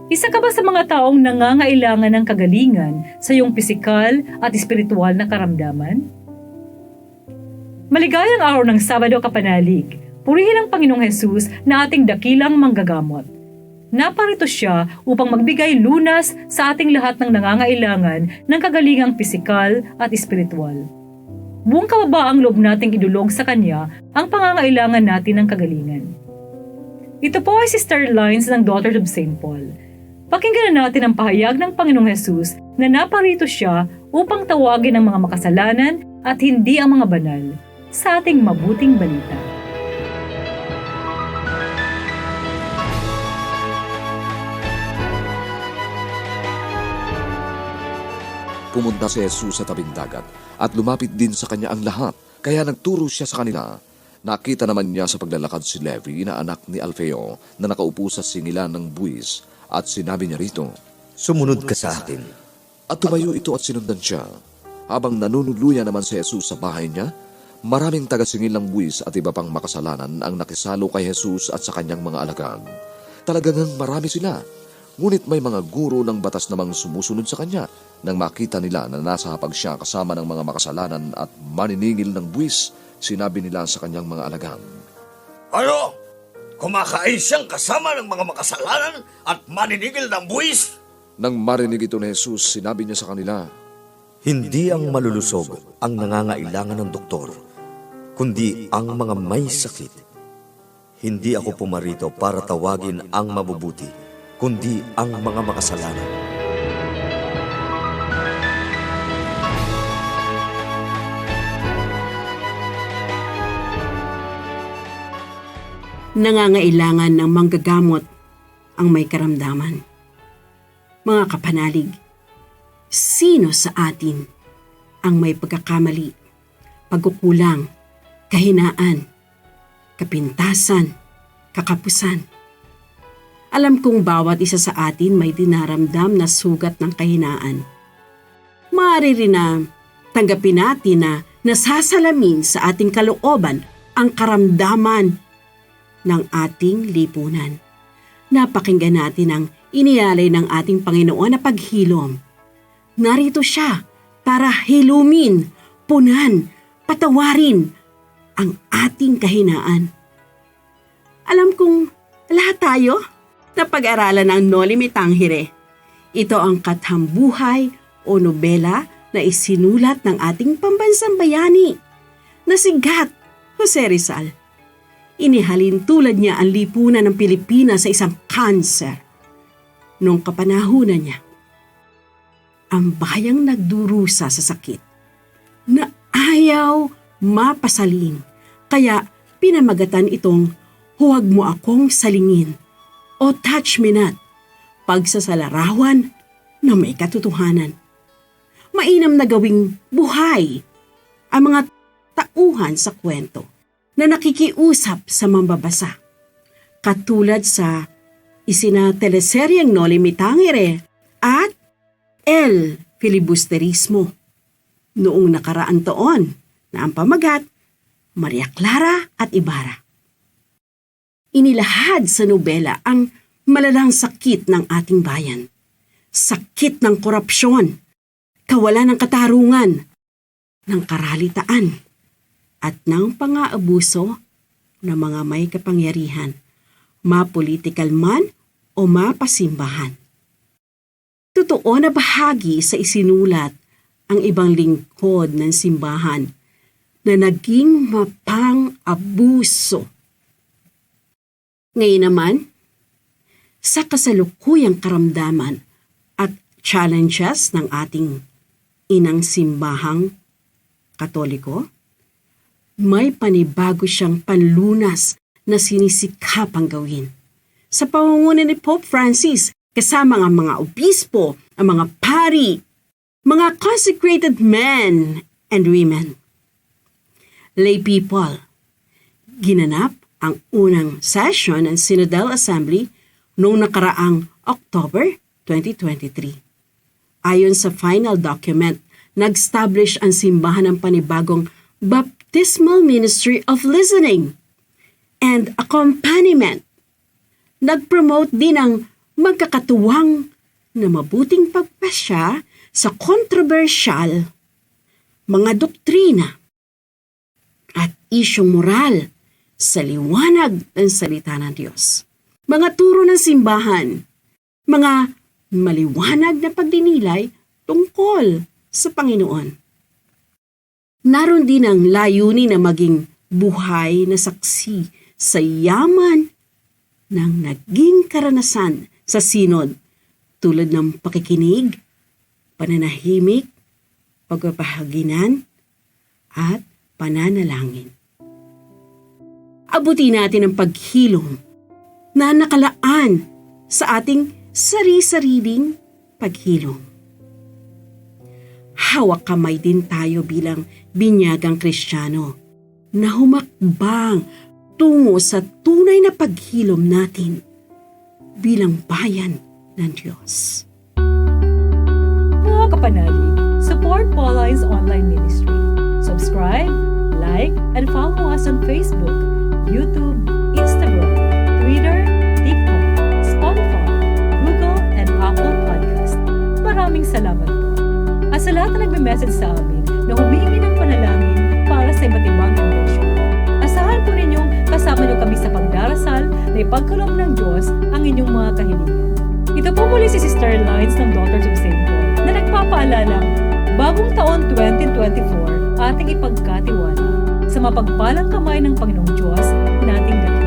Isa ka ba sa mga taong nangangailangan ng kagalingan sa iyong pisikal at espiritual na karamdaman? Maligayang araw ng Sabado kapanalig. Purihin ang Panginoong Hesus na ating dakilang manggagamot. Naparito siya upang magbigay lunas sa ating lahat ng nangangailangan ng kagalingang pisikal at espiritual. Buong kababaang loob nating idulog sa Kanya ang pangangailangan natin ng kagalingan. Ito po ay Sister Lines ng Daughters of St. Paul. Pakinggan natin ang pahayag ng Panginoong Hesus na naparito siya upang tawagin ang mga makasalanan at hindi ang mga banal sa ating mabuting balita. Pumunta si Jesus sa tabing dagat at lumapit din sa kanya ang lahat, kaya nagturo siya sa kanila. Nakita naman niya sa paglalakad si Levi na anak ni Alfeo na nakaupo sa singilan ng buwis at sinabi niya rito, "Sumunod ka sa akin." At tumayo ito at sinundan siya. Habang nanunuluyan naman si Jesus sa bahay niya, maraming taga-singil ng buwis at iba pang makasalanan ang nakisalo kay Jesus at sa kanyang mga alagad. Talagang marami sila. Ngunit may mga guro ng batas namang sumusunod sa kanya. Nang makita nila na nasa hapag siya kasama ng mga makasalanan at maniningil ng buwis, sinabi nila sa kanyang mga alagad, "Ano? Kumakain siyang kasama ng mga makasalanan at maninigil ng buwis?" Nang marinig ito ni Jesus, sinabi niya sa kanila, Hindi ang malulusog ang nangangailangan ng doktor, kundi ang mga may sakit. Hindi ako pumarito para tawagin ang mabubuti, kundi ang mga makasalanan. Nangangailangan ng manggagamot ang may karamdaman. Mga kapanalig, sino sa atin ang may pagkakamali, pagkukulang, kahinaan, kapintasan, kakapusan? Alam kong bawat isa sa atin may dinaramdam na sugat ng kahinaan. Maaari rin na tanggapin natin na nasasalamin sa ating kalooban ang karamdaman ng ating lipunan. Napakinggan natin ang inialay ng ating Panginoon na paghilom. Narito siya para hilumin, punan, patawarin ang ating kahinaan. Alam kong lahat tayo na pag-aralan ng Noli Me Tangere. Ito ang kathambuhay o nobela na isinulat ng ating pambansang bayani na si Gat Jose Rizal. Inihalin tulad niya ang lipunan ng Pilipinas sa isang kanser. Noong kapanahunan niya, ang bayang nagdurusa sa sakit na ayaw mapasaling, kaya pinamagatan itong "Huwag mo akong salingin" o "Touch me not", pagsasalarawan na may katotohanan. Mainam na gawing buhay ang mga tauhan sa kwento na nakikiusap sa mambabasa. Katulad sa isinateleseryeng Noli Me Tangere at El Filibusterismo noong nakaraang taon na ang pamagat Maria Clara at Ibarra. Inilahad sa nobela ang malalang sakit ng ating bayan. Sakit ng korupsyon, kawalan ng katarungan, ng karalitaan, at ng pang-aabuso ng mga may kapangyarihan, mapolitikal man o mapasimbahan. Totoo na bahagi sa isinulat ang ibang lingkod ng simbahan na naging mapang-abuso. Ngayon naman, sa kasalukuyang karamdaman at challenges ng ating inang simbahang Katoliko, may panibago siyang panlunas na sinisikapang gawin. Sa pamumuno ni Pope Francis, kasama ang mga obispo, ang mga pari, mga consecrated men and women, lay people, ginanap ang unang session ng Synodal Assembly noong nakaraang October 2023. Ayon sa final document, nag-establish ang simbahan ng panibagong Baptismal Ministry of Listening and Accompaniment. Nag-promote din ang magkakatuwang na mabuting pagpasya sa kontrobersyal, mga doktrina at isyong moral sa liwanag ng salita ng Diyos. Mga turo ng simbahan, mga maliwanag na pagdinilay tungkol sa Panginoon. Naroon din ang layunin na maging buhay na saksi sa yaman ng naging karanasan sa sinod tulad ng pakikinig, pananahimik, pagpapahaginan, at pananalangin. Abutin natin ang paghilom na nakalaan sa ating sari-sariling paghilom. Hawak kamay din tayo bilang binyagang Kristiyano na humakbang tungo sa tunay na paghilom natin bilang bayan ng Diyos. Mga kapanalig, support Pauline's online ministry. Subscribe, like, and follow us on Facebook, YouTube, Instagram, Twitter, TikTok, Spotify, Google, and Apple Podcast. Maraming salamat po. At sa lahat na nagme-message sa amin na humihingi ng panalangin para sa iba't ibang intensyon. Asahan po ninyong kasama niyo kami sa pagdarasal na ipagkaloob ng Diyos ang inyong mga kahilingan. Ito po muli si Sister Lines ng Daughters of St. Paul na nagpapaalalang bagong taon 2024 ating ipagkatiwala sa mapagpalang kamay ng Panginoong Diyos nating dakila.